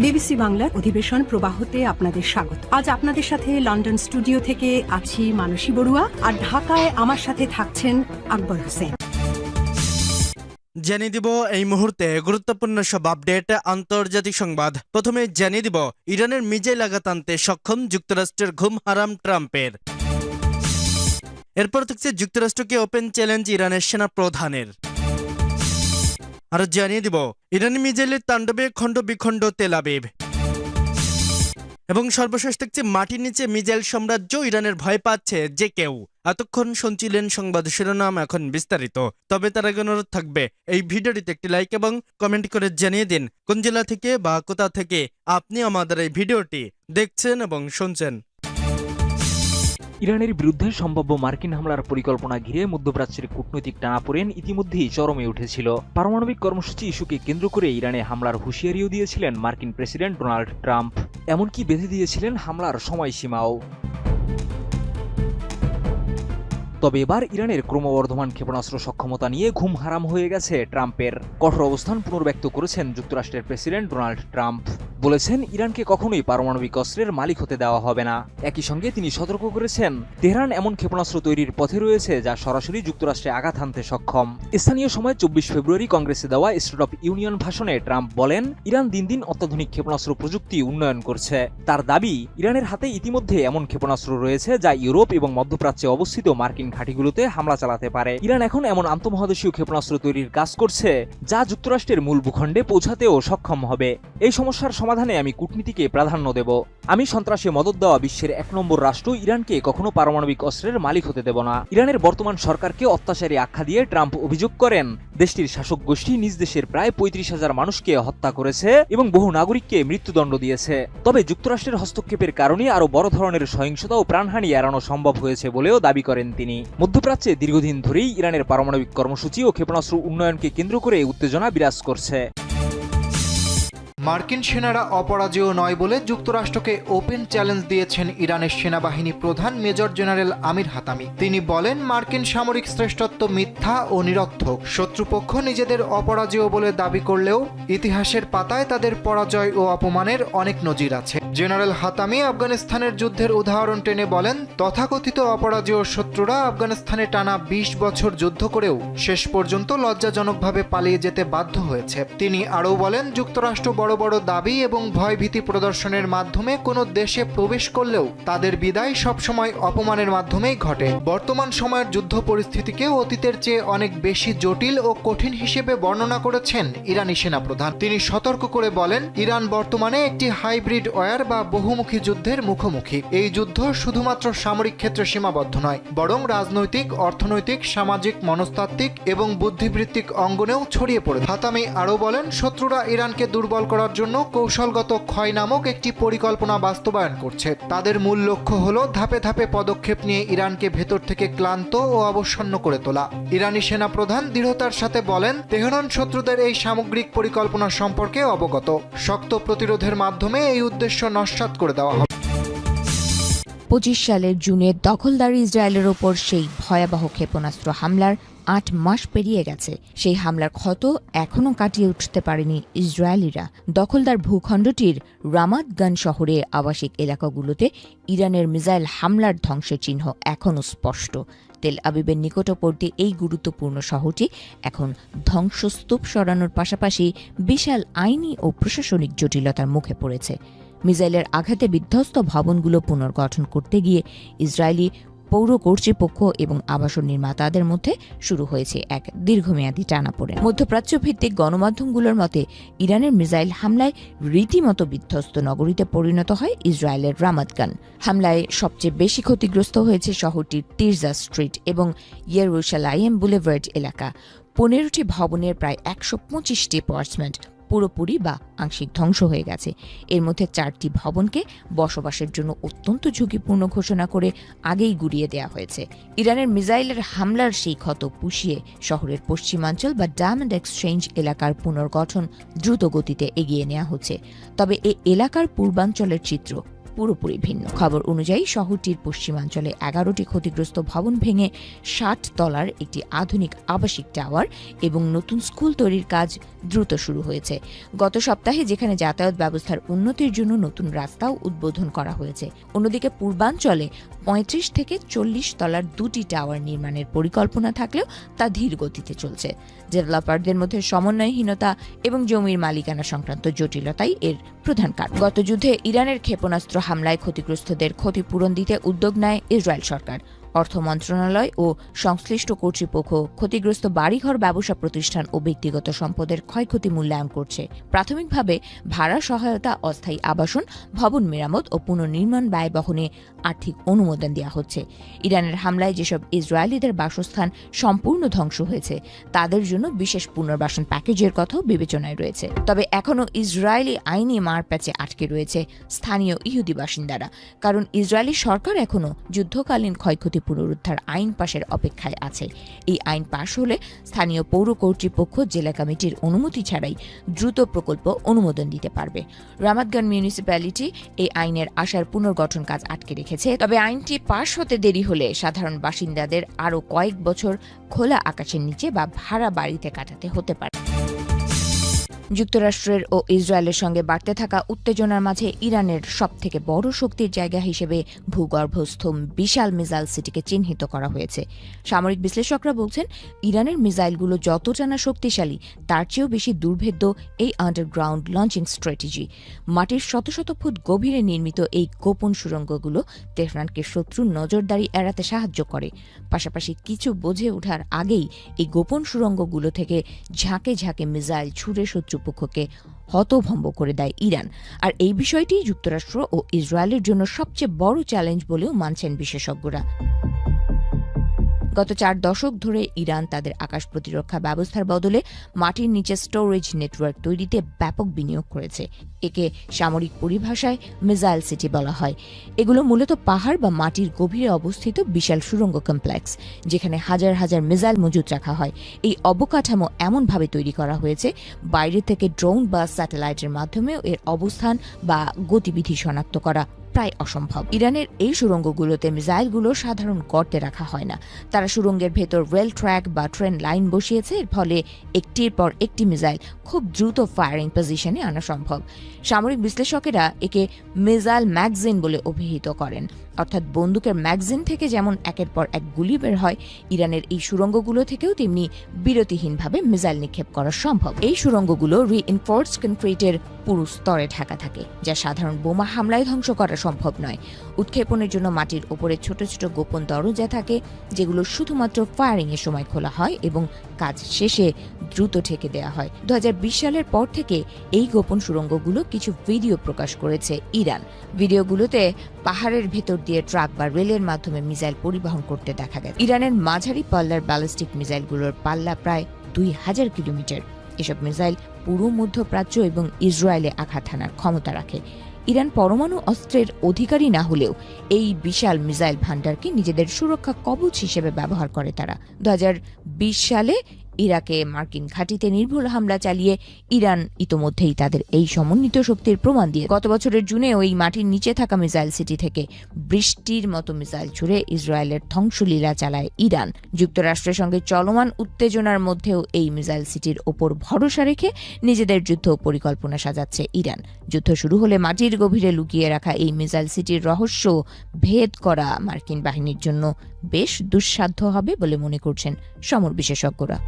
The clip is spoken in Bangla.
বিবিসি বাংলার অধিবেশন প্রবাহতে আপনাদের স্বাগত। আজ আপনাদের সাথে লন্ডন স্টুডিও থেকে আছি মানসী বড়ুয়া, আর ঢাকায় আমার সাথে থাকছেন আকবর হোসেন। জানিয়ে দিব এই মুহূর্তে গুরুত্বপূর্ণ সব আপডেট, আন্তর্জাতিক সংবাদ। প্রথমে জানিয়ে দিব ইরানের মিসাইল আঘাত আনতে সক্ষম যুক্তরাষ্ট্রের ঘুম হারাম ট্রাম্পের। এরপর থাকছে যুক্তরাষ্ট্রকে ওপেন চ্যালেঞ্জ ইরানের সেনা প্রধানের। আর জানিয়ে দিব ইরানি মিসাইলের তাণ্ডবে খণ্ড বিখণ্ড তেল আবিব। এবং সর্বশেষ থাকছে মাটির নিচে মিসাইল সাম্রাজ্য, ইরানের ভয় পাচ্ছে যে কেউ। এতক্ষণ শুনছিলেন সংবাদ শিরোনাম, এখন বিস্তারিত। তবে তার আগে অনুরোধ থাকবে এই ভিডিওটিতে একটি লাইক এবং কমেন্ট করে জানিয়ে দিন কোন জেলা থেকে বা কোথা থেকে আপনি আমাদের এই ভিডিওটি দেখছেন এবং শুনছেন। ইরানের বিরুদ্ধে সম্ভাব্য মার্কিন হামলার পরিকল্পনা ঘিরে মধ্যপ্রাচ্যের কূটনৈতিক টানাপোড়েন ইতিমধ্যেই চরমে উঠেছিল। পারমাণবিক কর্মসূচি ইস্যুকে কেন্দ্র করে ইরানে হামলার হুঁশিয়ারিও দিয়েছিলেন মার্কিন প্রেসিডেন্ট ডোনাল্ড ট্রাম্প, এমনকি বেঁধে দিয়েছিলেন হামলার সময়সীমাও। তবে এবার ইরানের ক্রমবর্ধমান ক্ষেপণাস্ত্র সক্ষমতা নিয়ে ঘুম হারাম হয়ে গেছে ট্রাম্পের। কঠোর অবস্থান পুনর্ব্যক্ত করেছেন যুক্তরাষ্ট্রের প্রেসিডেন্ট ডোনাল্ড ট্রাম্প। বলেছেন ইরানকে কখনোই পারমাণবিক অস্ত্রের মালিক হতে দেওয়া হবে না। একই সঙ্গে তিনি সতর্ক করেছেন তেহরান এমন ক্ষেপণাস্ত্র তৈরির পথে রয়েছে যা সরাসরি যুক্তরাষ্ট্রে আঘাত হানতে সক্ষম। স্থানীয় সময় 24 ফেব্রুয়ারি কংগ্রেসে দেওয়া স্টেট অব ইউনিয়ন ভাষণে ট্রাম্প বলেন ইরান দিন দিন অত্যাধুনিক ক্ষেপণাস্ত্র প্রযুক্তি উন্নয়ন করছে। তার দাবি ইরানের হাতে ইতিমধ্যে এমন ক্ষেপণাস্ত্র রয়েছে যা ইউরোপ এবং মধ্যপ্রাচ্যে অবস্থিত মার্কিন ঘাঁটিগুলোতে হামলা চালাতে পারে। ইরান এখন এমন আন্তঃমহাদেশীয় ক্ষেপণাস্ত্র তৈরির কাজ করছে যা যুক্তরাষ্ট্রের মূল ভূখণ্ডে পৌঁছাতেও সক্ষম হবে। এই সমস্যার সমাধানে আমি কূটনীতিকে প্রাধান্য দেব। আমি সন্ত্রাসে মদত দেওয়া বিশ্বের 1 নম্বর রাষ্ট্র ইরানকে কখনো পারমাণবিক অস্ত্রের মালিক হতে দেব না। ইরানের বর্তমান সরকারকে অত্যাচারী আখ্যা দিয়ে ট্রাম্প অভিযোগ করেন দেশটির শাসক গোষ্ঠী নিজ দেশের প্রায় 35,000 মানুষকে হত্যা করেছে এবং বহু নাগরিককে মৃত্যুদণ্ড দিয়েছে। তবে যুক্তরাষ্ট্রের হস্তক্ষেপের কারণে আরও বড় ধরনের সহিংসতা ও প্রাণহানি এড়ানো সম্ভব হয়েছে বলেও দাবি করেন তিনি। মধ্যপ্রাচ্যে দীর্ঘদিন ধরেই ইরানের পারমাণবিক কর্মসূচি ও ক্ষেপণাস্ত্র উন্নয়নকে কেন্দ্র করে উত্তেজনা বিরাজ করছে। মার্কিন সেনারা অপরাজেয় নয় বলে যুক্তরাষ্ট্রকে ওপেন চ্যালেঞ্জ দিয়েছেন ইরানের সেনাবাহিনী প্রধান মেজর জেনারেল আমির হাতামি। তিনি বলেন মার্কিন সামরিক শ্রেষ্ঠত্ব মিথ্যা ও নিরর্থক। শত্রুপক্ষ নিজেদের অপরাজেয় বলে দাবি করলেও ইতিহাসের পাতায় তাদের পরাজয় ও অপমানের অনেক নজির আছে। জেনারেল হাতামি আফগানিস্তানের যুদ্ধের উদাহরণ টেনে বলেন তথাকথিত অপরাজেয় শত্রুরা আফগানিস্তানে টানা 20 বছর যুদ্ধ করেও শেষ পর্যন্ত লজ্জাজনকভাবে পালিয়ে যেতে বাধ্য হয়েছে। তিনি আরও বলেন যুক্তরাষ্ট্র বড় বড় দাবি এবং ভয়ভীতি প্রদর্শনের মাধ্যমে কোনো দেশে প্রবেশ করলেও তাদের বিদায় সবসময় অপমানের মাধ্যমেই ঘটে। বর্তমান সময়ের যুদ্ধ পরিস্থিতিকে অতীতের চেয়ে অনেক বেশি জটিল ও কঠিন হিসেবে বর্ণনা করেছেন ইরানি সেনাপ্রধান। তিনি সতর্ক করে বলেন ইরান বর্তমানে একটি হাইব্রিড ওয়ার বা বহুমুখী যুদ্ধের মুখোমুখি। এই যুদ্ধ শুধুমাত্র সামরিক ক্ষেত্রে সীমাবদ্ধ নয়, বরং রাজনৈতিক, অর্থনৈতিক, সামাজিক, মনস্তাত্ত্বিক এবং বুদ্ধিবৃত্তিক অঙ্গনেও ছড়িয়ে পড়ে। হাতামি আরও বলেন শত্রুরা ইরানকে দুর্বল করার জন্য কৌশলগত ক্ষয় নামক একটি পরিকল্পনা বাস্তবায়ন করছে। তাদের মূল লক্ষ্য হলো ধাপে ধাপে পদক্ষেপ নিয়ে ইরানকে ভেতর থেকে ক্লান্ত ও অবসন্ন করে তোলা। ইরানি সেনাপ্রধান দৃঢ়তার সাথে বলেন তেহরান শত্রুদের এই সামগ্রিক পরিকল্পনা সম্পর্কে অবগত। শক্ত প্রতিরোধের মাধ্যমে এই উদ্দেশ্য নস্যাৎ করে দেওয়া হবে। 25 সালের জুনে দখলদার ইসরায়েলের ওপর সেই ভয়াবহ ক্ষেপণাস্ত্র হামলার 8 মাস পেরিয়ে গেছে। সেই হামলার ক্ষত এখনও কাটিয়ে উঠতে পারেনি ইসরায়েলিরা। দখলদার ভূখণ্ডটির রামাত গান শহরে আবাসিক এলাকাগুলোতে ইরানের মিসাইল হামলার ধ্বংসের চিহ্ন এখনও স্পষ্ট। তেল আবিবের নিকটবর্তী এই গুরুত্বপূর্ণ শহরটি এখন ধ্বংসস্তূপ সরানোর পাশাপাশি বিশাল আইনি ও প্রশাসনিক জটিলতার মুখে পড়েছে। মিসাইলের আঘাতে বিধ্বস্ত ভবনগুলো পুনর্গঠন করতে গিয়ে ইসরায়েলি পৌর কর্তৃপক্ষ এবং আবাসন নির্মাতাদের মধ্যে শুরু হয়েছে এক দীর্ঘমেয়াদী টানাপোড়েন। মধ্যপ্রাচ্য ভিত্তিক গণমাধ্যমগুলোর মতে ইরানের মিসাইল হামলায় রীতিমতো বিধ্বস্ত নগরীতে পরিণত হয় ইসরায়েলের রামাত গান। হামলায় সবচেয়ে বেশি ক্ষতিগ্রস্ত হয়েছে শহরটির তিরজা স্ট্রিট এবং ইয়েরুশালাইম বুলেভার্ড এলাকা। 15টি ভবনের প্রায় 125টি অ্যাপার্টমেন্ট পুরোপুরি বা আংশিক ধ্বংস হয়ে গেছে। এর মধ্যে 4টি ভবনকে বসবাসের জন্য অত্যন্ত ঝুঁকিপূর্ণ ঘোষণা করে আগেই গুড়িয়ে দেওয়া হয়েছে। ইরানের মিসাইলের হামলার সেই ক্ষত পুষিয়ে শহরের পশ্চিমাঞ্চল বা ডায়মন্ড এক্সচেঞ্জ এলাকার পুনর্গঠন দ্রুত গতিতে এগিয়ে নেওয়া হচ্ছে। তবে এই এলাকার পূর্বাঞ্চলের চিত্র পুরোপুরি ভিন্ন। খবর অনুযায়ী শহরটির পশ্চিমাঞ্চলে 11টি ক্ষতিগ্রস্ত ভবন ভেঙে 60 তলার একটি আধুনিক আবাসিক টাওয়ার এবং নতুন স্কুল তৈরির কাজ দ্রুত শুরু হয়েছে। গত সপ্তাহে যেখানে যাতায়াত ব্যবস্থার উন্নতির জন্য নতুন রাস্তাও উদ্বোধন করা হয়েছে, অন্যদিকে পূর্বাঞ্চলে 35 থেকে 40 তলার 2টি টাওয়ার নির্মাণের পরিকল্পনা থাকলেও তা ধীর গতিতে চলছে। ডেভেলপারদের মধ্যে সমন্বয়হীনতা এবং জমির মালিকানা সংক্রান্ত জটিলতাই এর প্রধান কারণ। গত যুদ্ধে ইরানের ক্ষেপণাস্ত্র হামলায় ক্ষতিগ্রস্তদের ক্ষতিপূরণ দিতে উদ্যোগ নেয় ইসরায়েল সরকার। অর্থ মন্ত্রণালয় ও সংশ্লিষ্ট কর্তৃপক্ষ ক্ষতিগ্রস্ত বাড়িঘর, ব্যবসা প্রতিষ্ঠান ও ব্যক্তিগত সম্পদের ক্ষয়ক্ষতি মূল্যায়ন করছে। প্রাথমিকভাবে ভাড়া সহায়তা, অস্থায়ী আবাসন, ভবন মেরামত ও পুনর্নির্মাণ ব্যয় বহনে আর্থিক অনুমোদন দেওয়া হচ্ছে। ইরানের হামলায় যেসব ইসরায়েলিদের বাসস্থান সম্পূর্ণ ধ্বংস হয়েছে তাদের জন্য বিশেষ পুনর্বাসন প্যাকেজের কথাও বিবেচনায় রয়েছে। তবে এখনও ইসরায়েলি আইনি মারপ্যাচে আটকে রয়েছে স্থানীয় ইহুদি বাসিন্দারা, কারণ ইসরায়েলি সরকার এখনও যুদ্ধকালীন ক্ষয়ক্ষতি পুনরুদ্ধার আইন পাশের অপেক্ষায় আছে। এই আইন পাশ হলে স্থানীয় পৌর কর্তৃপক্ষ জেলা কমিটির অনুমতি ছাড়াই দ্রুত প্রকল্প অনুমোদন দিতে পারবে। রামাতগান মিউনিসিপ্যালিটি এই আইনের আশার পুনর্গঠন কাজ আটকে রেখেছে। তবে আইনটি পাশ হতে দেরি হলে সাধারণ বাসিন্দাদের আরও কয়েক বছর খোলা আকাশের নিচে বা ভাড়া বাড়িতে কাটাতে হতে পারে। যুক্তরাষ্ট্রের ও ইসরায়েলের সঙ্গে বাড়তে থাকা উত্তেজনার মাঝে ইরানের সবথেকে বড় শক্তির জায়গা হিসেবে ভূগর্ভস্থ বিশাল মিসাইল সিটিকে চিহ্নিত করা হয়েছে। সামরিক বিশ্লেষকরা বলছেন, ইরানের মিসাইলগুলো যতটা না শক্তিশালী তার চেয়েও বেশি দুর্ভেদ্য এই আন্ডারগ্রাউন্ড লঞ্চিং স্ট্র্যাটেজি। মাটির শত শত ফুট গভীরে নির্মিত এই গোপন সুড়ঙ্গগুলো তেহরানকে শত্রুর নজরদারি এড়াতে সাহায্য করে। পাশাপাশি কিছু বোঝে ওঠার আগেই এই গোপন সুড়ঙ্গগুলো থেকে ঝাঁকে ঝাঁকে মিসাইল ছুড়ে শত্রুপক্ষকে হতভম্ব করে দেয় ইরান। আর এই বিষয়টি যুক্তরাষ্ট্র ও ইসরায়েলের জন্য সবচেয়ে বড় চ্যালেঞ্জ বলেও মানছেন বিশেষজ্ঞরা। গত 4 দশক ধরে ইরান তাদের আকাশ প্রতিরক্ষা ব্যবস্থার বদলে মাটির নিচে স্টোরেজ নেটওয়ার্ক তৈরিতে ব্যাপক বিনিয়োগ করেছে। একে সামরিক পরিভাষায় মিসাইল সিটি বলা হয়। এগুলো মূলত পাহাড় বা মাটির গভীরে অবস্থিত বিশাল সুড়ঙ্গ কমপ্লেক্স, যেখানে হাজার হাজার মিসাইল মজুত রাখা হয়। এই অবকাঠামো এমনভাবে তৈরি করা হয়েছে, বাইরে থেকে ড্রোন বা স্যাটেলাইটের মাধ্যমেও এর অবস্থান বা গতিবিধি শনাক্ত করা প্রায় অসম্ভব। ইরানের এই সুড়ঙ্গগুলোতে মিসাইলগুলো সাধারণ গর্তে রাখা হয় না। তারা সুড়ঙ্গের ভেতর রেল ট্র্যাক বা ট্রেন লাইন বসিয়েছে। এর ফলে একটির পর একটি মিসাইল খুব দ্রুত ফায়ারিং পজিশনে আনা সম্ভব। সামরিক বিশ্লেষকেরা একে মিসাইল ম্যাগজিন বলে অভিহিত করেন। অর্থাৎ বন্দুকের ম্যাগজিন থেকে যেমন একের পর এক গুলি বের হয়, ইরানের এই সুড়ঙ্গগুলো থেকেও তেমনি বিরতিহীনভাবে মিসাইল নিক্ষেপ করা সম্ভব। এই সুড়ঙ্গগুলো রিইনফোর্সড কনক্রিটের পুরু স্তরে ঢাকা থাকে, যা সাধারণ বোমা হামলায় ধ্বংস করা সম্ভব নয়। উৎক্ষেপণের জন্য মাটির ওপরে ছোট ছোট গোপন দরজা থাকে, যেগুলো শুধুমাত্র ফায়ারিং এর সময় খোলা হয় এবং কাজ শেষে দ্রুত ঠেকে দেওয়া হয়। 2020 সালের পর থেকে এই গোপন সুড়ঙ্গগুলো কিছু ভিডিও প্রকাশ করেছে ইরান। ভিডিওগুলোতে পাহাড়ের ভেতর দিয়ে ট্রাক বা রেলের মাধ্যমে মিসাইল পরিবহন করতে দেখা গেছে। ইরানের মাঝারি পাল্লার ব্যালিস্টিক মিসাইলগুলোর পাল্লা প্রায় 2000 কিলোমিটার। এসব মিসাইল পুরো মধ্যপ্রাচ্য এবং ইসরায়েলে আঘাত হানার ক্ষমতা রাখে। ইরান পরমাণু অস্ত্রের অধিকারী না হলেও এই বিশাল মিসাইল ভান্ডারকে নিজেদের সুরক্ষা কবচ হিসেবে ব্যবহার করে তারা। 2020 সালে ইরাকে মার্কিন ঘাঁটিতে নির্ভুল হামলা চালিয়ে ইরান ইতোমধ্যেই তাদের এই সমন্বিত শক্তির প্রমাণ দিয়ে গত বছরের জুনে ওই মাটির নিচে থাকা মিসাইল সিটি থেকে বৃষ্টির মতো মিসাইল ছুড়ে ইসরায়েলের ধ্বংসলীলা চালায় ইরান। যুক্তরাষ্ট্রের সঙ্গে চলমান উত্তেজনার মধ্যেও এই মিসাইল সিটির ওপর ভরসা রেখে নিজেদের যুদ্ধ পরিকল্পনা সাজাচ্ছে ইরান। যুদ্ধ শুরু হলে মাটির গভীরে লুকিয়ে রাখা এই মিসাইল সিটির রহস্য ভেদ করা মার্কিন বাহিনীর জন্য বেশ দুঃসাধ্য হবে বলে মনে করছেন সমর বিশেষজ্ঞরা।